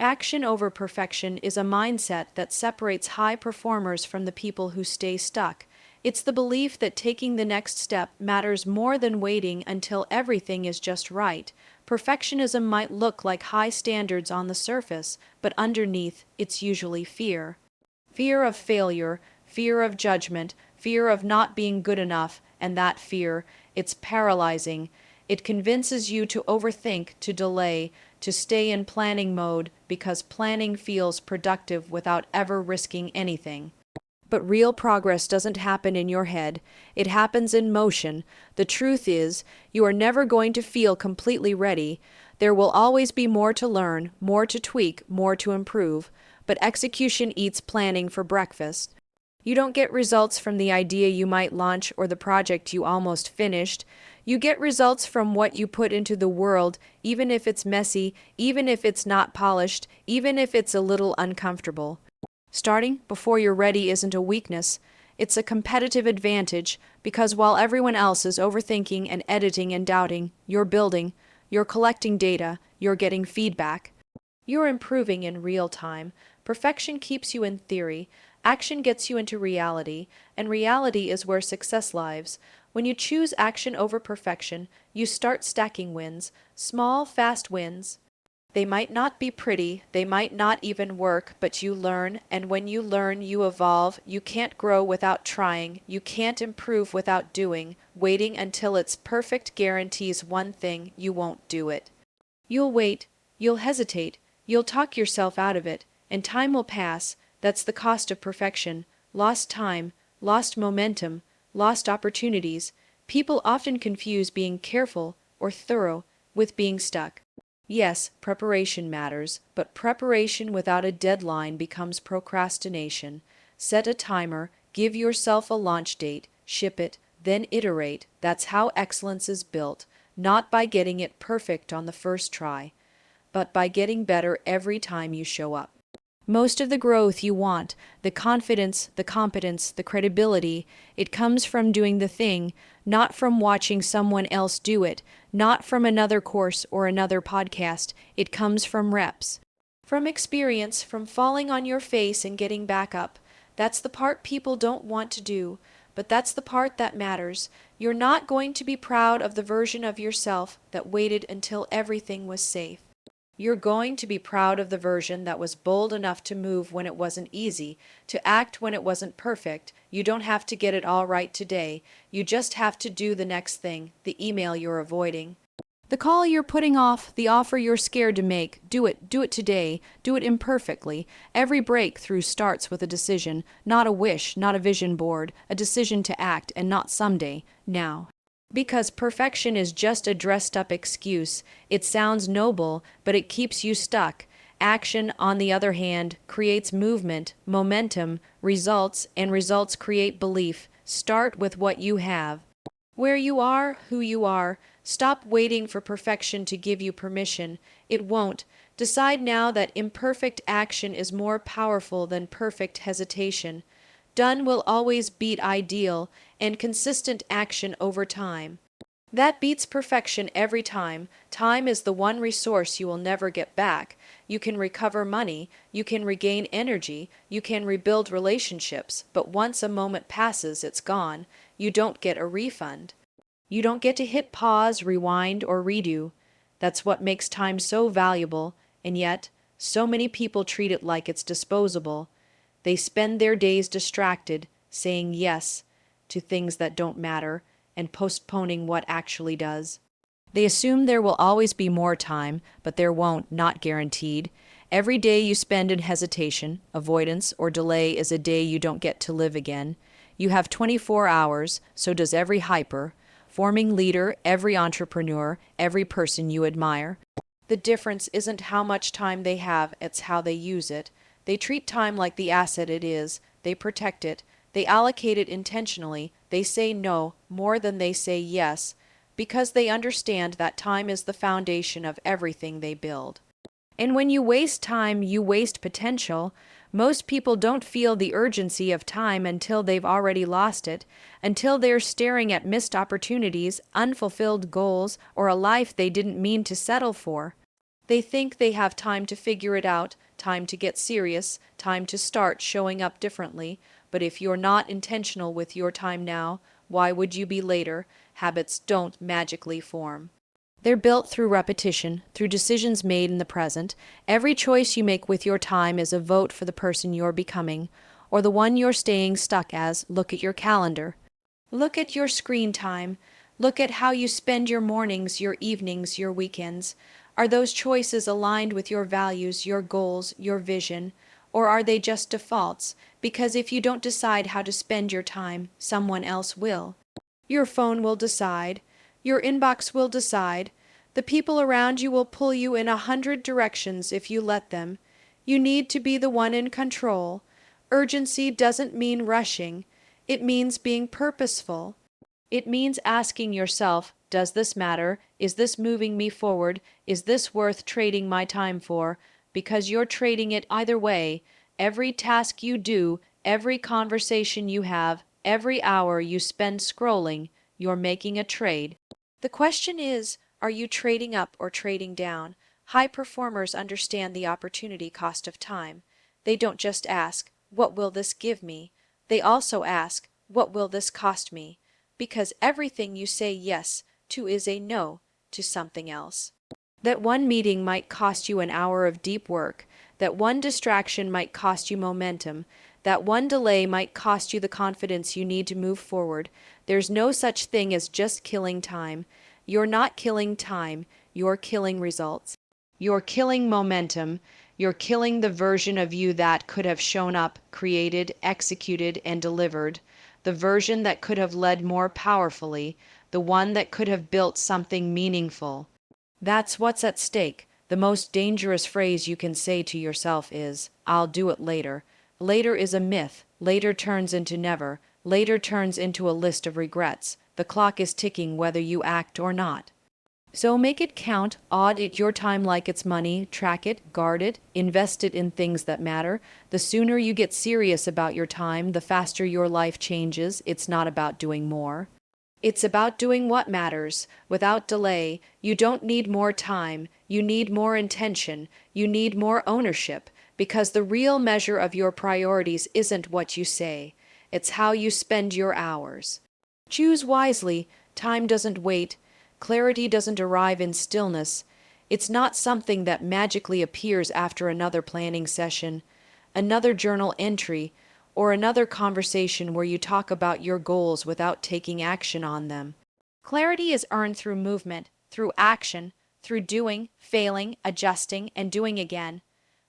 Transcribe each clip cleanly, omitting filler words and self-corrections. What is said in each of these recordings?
Action over perfection is a mindset that separates high performers from the people who stay stuck. It's the belief that taking the next step matters more than waiting until everything is just right. Perfectionism might look like high standards on the surface, but underneath, it's usually fear. Fear of failure, fear of judgment, fear of not being good enough, and that fear, it's paralyzing. It convinces you to overthink, to delay, to stay in planning mode because planning feels productive without ever risking anything. But real progress doesn't happen in your head, it happens in motion. The truth is, you are never going to feel completely ready. There will always be more to learn, more to tweak, more to improve. But execution eats planning for breakfast. You don't get results from the idea you might launch or the project you almost finished. You get results from what you put into the world, even if it's messy, even if it's not polished, even if it's a little uncomfortable. Starting before you're ready isn't a weakness, it's a competitive advantage because while everyone else is overthinking and editing and doubting, you're building, you're collecting data, you're getting feedback. You're improving in real time. Perfection keeps you in theory, action gets you into reality, and reality is where success lives. When you choose action over perfection, you start stacking wins, small, fast wins. They might not be pretty, they might not even work, but you learn, and when you learn, you evolve. You can't grow without trying, you can't improve without doing. Waiting until it's perfect guarantees one thing: you won't do it. You'll wait, you'll hesitate, you'll talk yourself out of it, and time will pass. That's the cost of perfection: lost time, lost momentum, lost opportunities. People often confuse being careful or thorough with being stuck. Yes, preparation matters, but preparation without a deadline becomes procrastination. Set a timer, give yourself a launch date, ship it, then iterate. That's how excellence is built, not by getting it perfect on the first try, but by getting better every time you show up. Most of the growth you want, the confidence, the competence, the credibility, it comes from doing the thing, not from watching someone else do it, not from another course or another podcast. It comes from reps, from experience, from falling on your face and getting back up. That's the part people don't want to do, but that's the part that matters. You're not going to be proud of the version of yourself that waited until everything was safe. You're going to be proud of the version that was bold enough to move when it wasn't easy, to act when it wasn't perfect. You don't have to get it all right today. You just have to do the next thing, the email you're avoiding, the call you're putting off, the offer you're scared to make. Do it today. Do it imperfectly. Every breakthrough starts with a decision, not a wish, not a vision board, a decision to act, and not someday, now. Because perfection is just a dressed-up excuse. It sounds noble, but it keeps you stuck. Action, on the other hand, creates movement, momentum, results, and results create belief. Start with what you have. Where you are, who you are. Stop waiting for perfection to give you permission. It won't. Decide now that imperfect action is more powerful than perfect hesitation. Done will always beat ideal, and consistent action over time. That beats perfection every time. Time is the one resource you will never get back. You can recover money, you can regain energy, you can rebuild relationships, but once a moment passes, it's gone. You don't get a refund. You don't get to hit pause, rewind, or redo. That's what makes time so valuable, and yet, so many people treat it like it's disposable. They spend their days distracted, saying yes to things that don't matter, and postponing what actually does. They assume there will always be more time, but there won't, not guaranteed. Every day you spend in hesitation, avoidance, or delay is a day you don't get to live again. You have 24 hours, so does every hyper, forming leader, every entrepreneur, every person you admire. The difference isn't how much time they have, it's how they use it. They treat time like the asset it is. They protect it. They allocate it intentionally. They say no more than they say yes, because they understand that time is the foundation of everything they build. And when you waste time, you waste potential. Most people don't feel the urgency of time until they've already lost it, until they're staring at missed opportunities, unfulfilled goals, or a life they didn't mean to settle for. They think they have time to figure it out, time to get serious, time to start showing up differently. But if you're not intentional with your time now, why would you be later? Habits don't magically form. They're built through repetition, through decisions made in the present. Every choice you make with your time is a vote for the person you're becoming, or the one you're staying stuck as. Look at your calendar. Look at your screen time. Look at how you spend your mornings, your evenings, your weekends. Are those choices aligned with your values, your goals, your vision? Or are they just defaults? Because if you don't decide how to spend your time, someone else will. Your phone will decide. Your inbox will decide. The people around you will pull you in 100 directions if you let them. You need to be the one in control. Urgency doesn't mean rushing. It means being purposeful. It means asking yourself, does this matter? Is this moving me forward? Is this worth trading my time for? Because you're trading it either way. Every task you do, every conversation you have, every hour you spend scrolling, you're making a trade. The question is, are you trading up or trading down? High performers understand the opportunity cost of time. They don't just ask, what will this give me? They also ask, what will this cost me? Because everything you say yes to is a no to something else. That one meeting might cost you an hour of deep work. That one distraction might cost you momentum. That one delay might cost you the confidence you need to move forward. There's no such thing as just killing time. You're not killing time, you're killing results. You're killing momentum. You're killing the version of you that could have shown up, created, executed, and delivered. The version that could have led more powerfully. The one that could have built something meaningful. That's what's at stake. The most dangerous phrase you can say to yourself is, I'll do it later. Later is a myth. Later turns into never. Later turns into a list of regrets. The clock is ticking whether you act or not. So make it count, audit your time like it's money, track it, guard it, invest it in things that matter. The sooner you get serious about your time, the faster your life changes. It's not about doing more. It's about doing what matters, without delay. You don't need more time. You need more intention. You need more ownership, because the real measure of your priorities isn't what you say. It's how you spend your hours. Choose wisely. Time doesn't wait. Clarity doesn't arrive in stillness. It's not something that magically appears after another planning session, another journal entry, or another conversation where you talk about your goals without taking action on them. Clarity is earned through movement, through action, through doing, failing, adjusting, and doing again.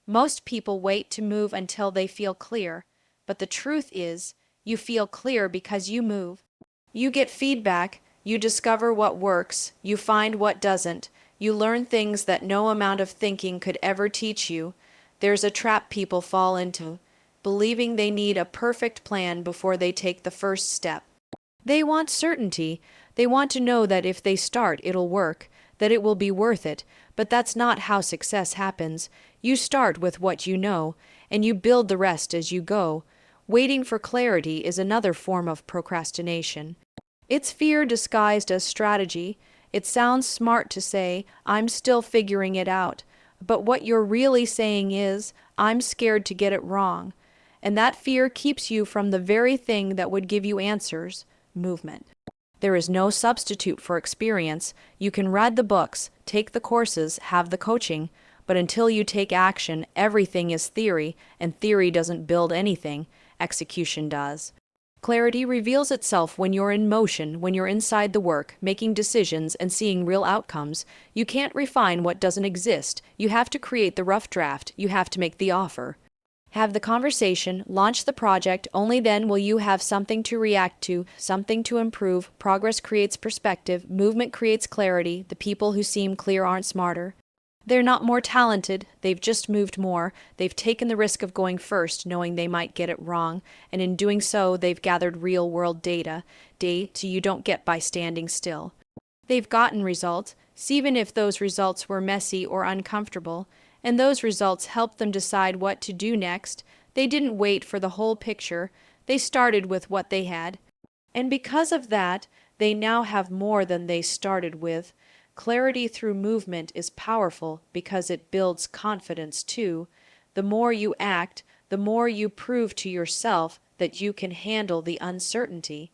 Most people wait to move until they feel clear, but the truth is, you feel clear because you move. You get feedback, you discover what works, you find what doesn't, you learn things that no amount of thinking could ever teach you. There's a trap people fall into, believing they need a perfect plan before they take the first step. They want certainty. They want to know that if they start, it'll work, that it will be worth it, but that's not how success happens. You start with what you know, and you build the rest as you go. Waiting for clarity is another form of procrastination. It's fear disguised as strategy. It sounds smart to say, I'm still figuring it out. But what you're really saying is, I'm scared to get it wrong. And that fear keeps you from the very thing that would give you answers, movement. There is no substitute for experience. You can read the books, take the courses, have the coaching, but until you take action, everything is theory, and theory doesn't build anything, execution does. Clarity reveals itself when you're in motion, when you're inside the work, making decisions and seeing real outcomes. You can't refine what doesn't exist. You have to create the rough draft. You have to make the offer. Have the conversation, launch the project, only then will you have something to react to, something to improve. Progress creates perspective, movement creates clarity. The people who seem clear aren't smarter. They're not more talented, they've just moved more. They've taken the risk of going first, knowing they might get it wrong, and in doing so, they've gathered real-world data you don't get by standing still. They've gotten results, even if those results were messy or uncomfortable, and those results helped them decide what to do next. They didn't wait for the whole picture, they started with what they had. And because of that, they now have more than they started with. Clarity through movement is powerful because it builds confidence too. The more you act, the more you prove to yourself that you can handle the uncertainty,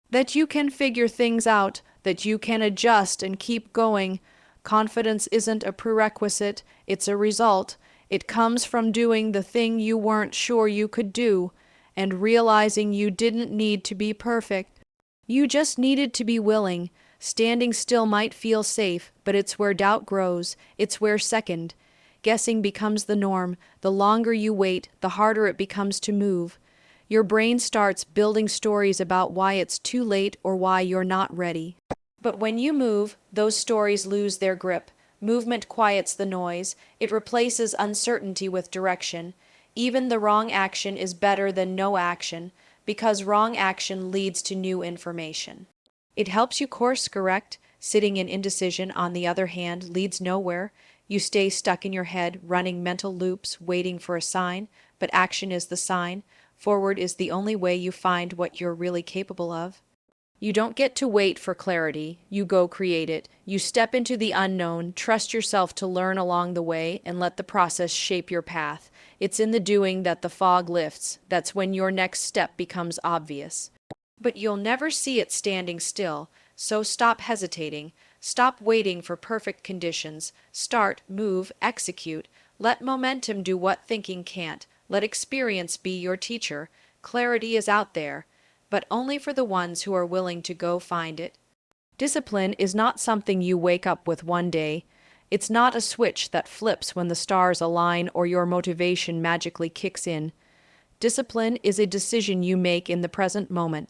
that you can figure things out, that you can adjust and keep going. Confidence isn't a prerequisite, it's a result. It comes from doing the thing you weren't sure you could do, and realizing you didn't need to be perfect. You just needed to be willing. Standing still might feel safe, but it's where doubt grows. It's where second guessing becomes the norm. The longer you wait, the harder it becomes to move. Your brain starts building stories about why it's too late or why you're not ready. But when you move, those stories lose their grip. Movement quiets the noise. It replaces uncertainty with direction. Even the wrong action is better than no action, because wrong action leads to new information. It helps you course correct. Sitting in indecision, on the other hand, leads nowhere. You stay stuck in your head, running mental loops, waiting for a sign, but action is the sign. Forward is the only way you find what you're really capable of. You don't get to wait for clarity, you go create it. You step into the unknown, trust yourself to learn along the way, and let the process shape your path. It's in the doing that the fog lifts. That's when your next step becomes obvious. But you'll never see it standing still, so stop hesitating. Stop waiting for perfect conditions. Start, move, execute. Let momentum do what thinking can't. Let experience be your teacher. Clarity is out there, but only for the ones who are willing to go find it. Discipline is not something you wake up with one day. It's not a switch that flips when the stars align or your motivation magically kicks in. Discipline is a decision you make in the present moment.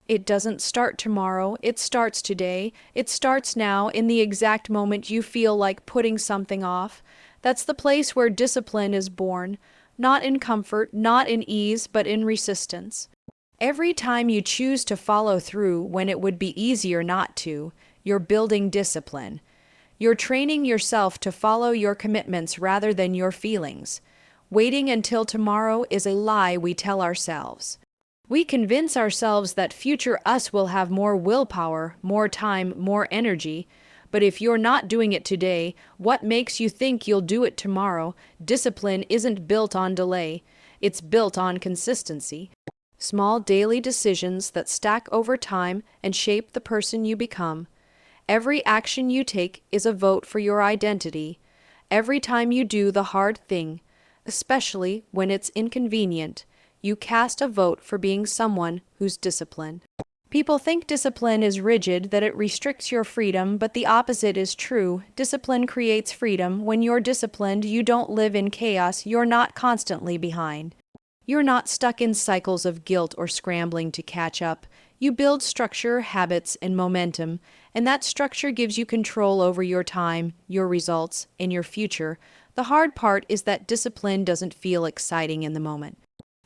It doesn't start tomorrow, it starts today. It starts now, in the exact moment you feel like putting something off. That's the place where discipline is born, not in comfort, not in ease, but in resistance. Every time you choose to follow through when it would be easier not to, you're building discipline. You're training yourself to follow your commitments rather than your feelings. Waiting until tomorrow is a lie we tell ourselves. We convince ourselves that future us will have more willpower, more time, more energy. But if you're not doing it today, what makes you think you'll do it tomorrow? Discipline isn't built on delay. It's built on consistency. Small daily decisions that stack over time and shape the person you become. Every action you take is a vote for your identity. Every time you do the hard thing, especially when it's inconvenient, you cast a vote for being someone who's disciplined. People think discipline is rigid, that it restricts your freedom, but the opposite is true. Discipline creates freedom. When you're disciplined, you don't live in chaos. You're not constantly behind. You're not stuck in cycles of guilt or scrambling to catch up. You build structure, habits, and momentum, and that structure gives you control over your time, your results, and your future. The hard part is that discipline doesn't feel exciting in the moment.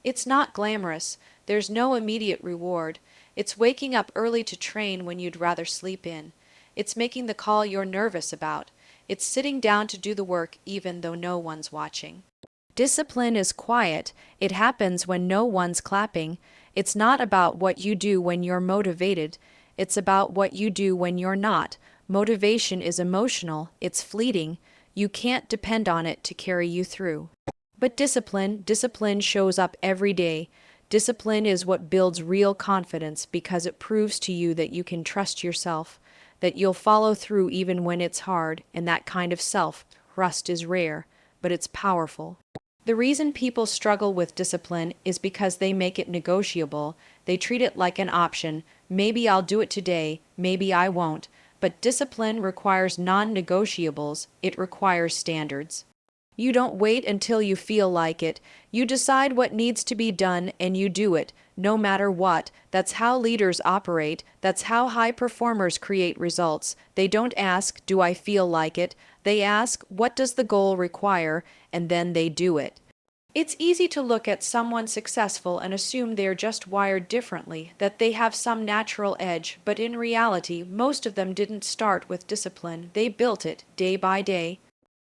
It's not glamorous. There's no immediate reward. It's waking up early to train when you'd rather sleep in. It's making the call you're nervous about. It's sitting down to do the work even though no one's watching. Discipline is quiet. It happens when no one's clapping. It's not about what you do when you're motivated. It's about what you do when you're not. Motivation is emotional. It's fleeting. You can't depend on it to carry you through. But discipline shows up every day. Discipline is what builds real confidence because it proves to you that you can trust yourself, that you'll follow through even when it's hard, and that kind of self-trust is rare, but it's powerful. The reason people struggle with discipline is because they make it negotiable. They treat it like an option. Maybe I'll do it today, maybe I won't. But discipline requires non-negotiables. It requires standards. You don't wait until you feel like it. You decide what needs to be done and you do it, no matter what. That's how leaders operate. That's how high performers create results. They don't ask, do I feel like it? They ask, what does the goal require? And then they do it. It's easy to look at someone successful and assume they're just wired differently, that they have some natural edge, but in reality, most of them didn't start with discipline. They built it day by day.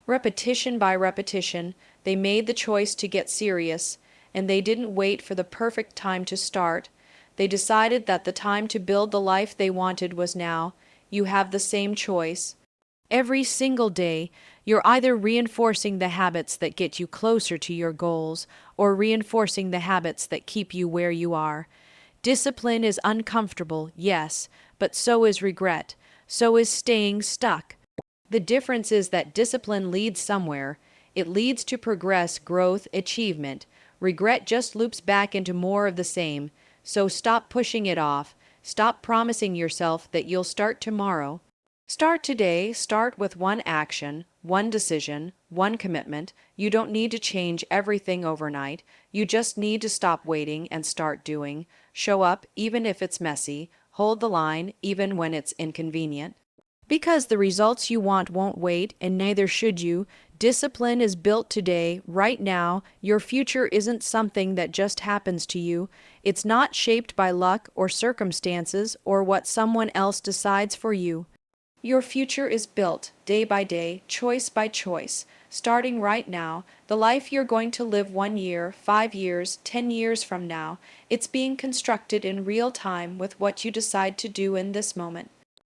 Repetition by repetition, they made the choice to get serious, and they didn't wait for the perfect time to start. They decided that the time to build the life they wanted was now. You have the same choice. Every single day, you're either reinforcing the habits that get you closer to your goals or reinforcing the habits that keep you where you are. Discipline is uncomfortable, yes, but so is regret. So is staying stuck. The difference is that discipline leads somewhere. It leads to progress, growth, achievement. Regret just loops back into more of the same. So stop pushing it off. Stop promising yourself that you'll start tomorrow. Start today. Start with one action, one decision, one commitment. You don't need to change everything overnight. You just need to stop waiting and start doing. Show up even if it's messy. Hold the line even when it's inconvenient. Because the results you want won't wait, and neither should you. Discipline is built today, right now. Your future isn't something that just happens to you. It's not shaped by luck or circumstances or what someone else decides for you. Your future is built day by day, choice by choice, starting right now. The life you're going to live 1 year, 5 years, 10 years from now, it's being constructed in real time with what you decide to do in this moment.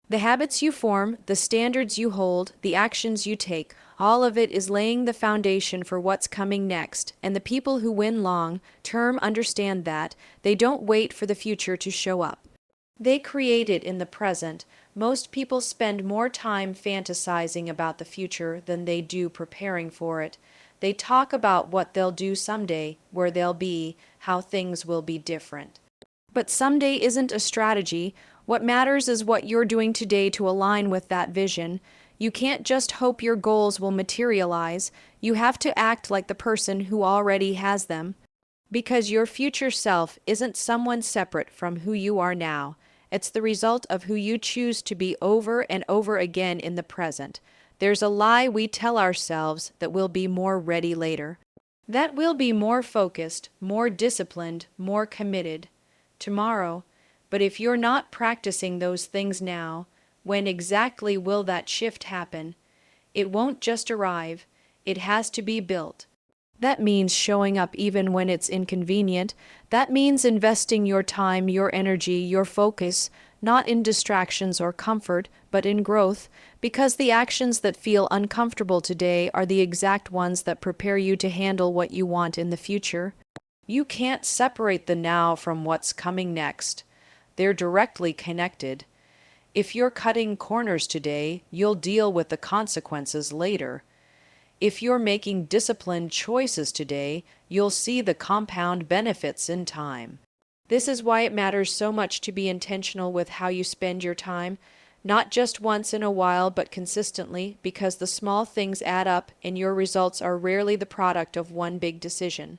The habits you form, the standards you hold, the actions you take, all of it is laying the foundation for what's coming next, and the people who win long-term understand that. They don't wait for the future to show up. They create it in the present. Most people spend more time fantasizing about the future than they do preparing for it. They talk about what they'll do someday, where they'll be, how things will be different. But someday isn't a strategy. What matters is what you're doing today to align with that vision. You can't just hope your goals will materialize. You have to act like the person who already has them. Because your future self isn't someone separate from who you are now. It's the result of who you choose to be over and over again in the present. There's a lie we tell ourselves that we'll be more ready later. That we'll be more focused, more disciplined, more committed tomorrow. But if you're not practicing those things now, when exactly will that shift happen? It won't just arrive. It has to be built. That means showing up even when it's inconvenient. That means investing your time, your energy, your focus, not in distractions or comfort, but in growth, because the actions that feel uncomfortable today are the exact ones that prepare you to handle what you want in the future. You can't separate the now from what's coming next. They're directly connected. If you're cutting corners today, you'll deal with the consequences later. If you're making disciplined choices today, you'll see the compound benefits in time. This is why it matters so much to be intentional with how you spend your time, not just once in a while, but consistently, because the small things add up and your results are rarely the product of one big decision.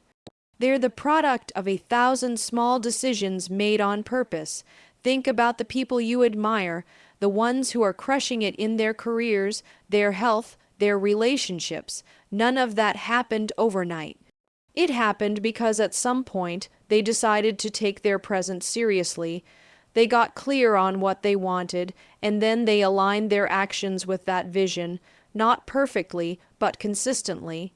They're the product of 1,000 small decisions made on purpose. Think about the people you admire, the ones who are crushing it in their careers, their health, their relationships. None of that happened overnight. It happened because at some point they decided to take their present seriously. They got clear on what they wanted, and then they aligned their actions with that vision, not perfectly, but consistently.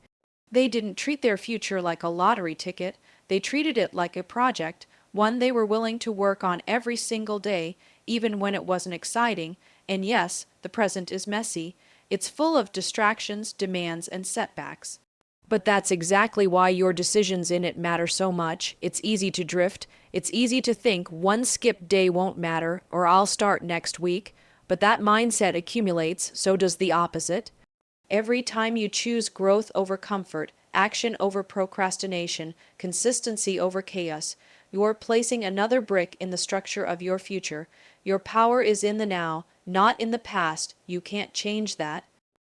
They didn't treat their future like a lottery ticket. They treated it like a project, one they were willing to work on every single day, even when it wasn't exciting. And yes, the present is messy. It's full of distractions, demands, and setbacks. But that's exactly why your decisions in it matter so much. It's easy to drift. It's easy to think one skipped day won't matter, or I'll start next week. But that mindset accumulates, so does the opposite. Every time you choose growth over comfort, action over procrastination, consistency over chaos, you're placing another brick in the structure of your future. Your power is in the now, not in the past. You can't change that.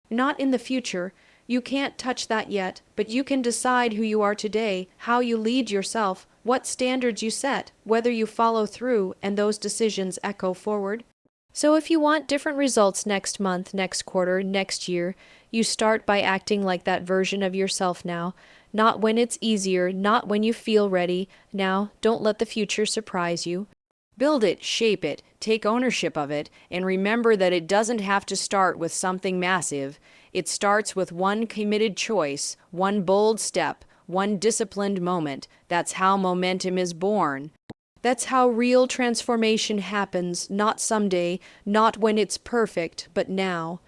Not in the future. You can't touch that yet, but you can decide who you are today, how you lead yourself, what standards you set, whether you follow through, and those decisions echo forward. So if you want different results next month, next quarter, next year, you start by acting like that version of yourself now. Not when it's easier, not when you feel ready. Now, don't let the future surprise you. Build it, shape it, take ownership of it, and remember that it doesn't have to start with something massive. It starts with one committed choice, one bold step, one disciplined moment. That's how momentum is born. That's how real transformation happens, not someday, not when it's perfect, but now.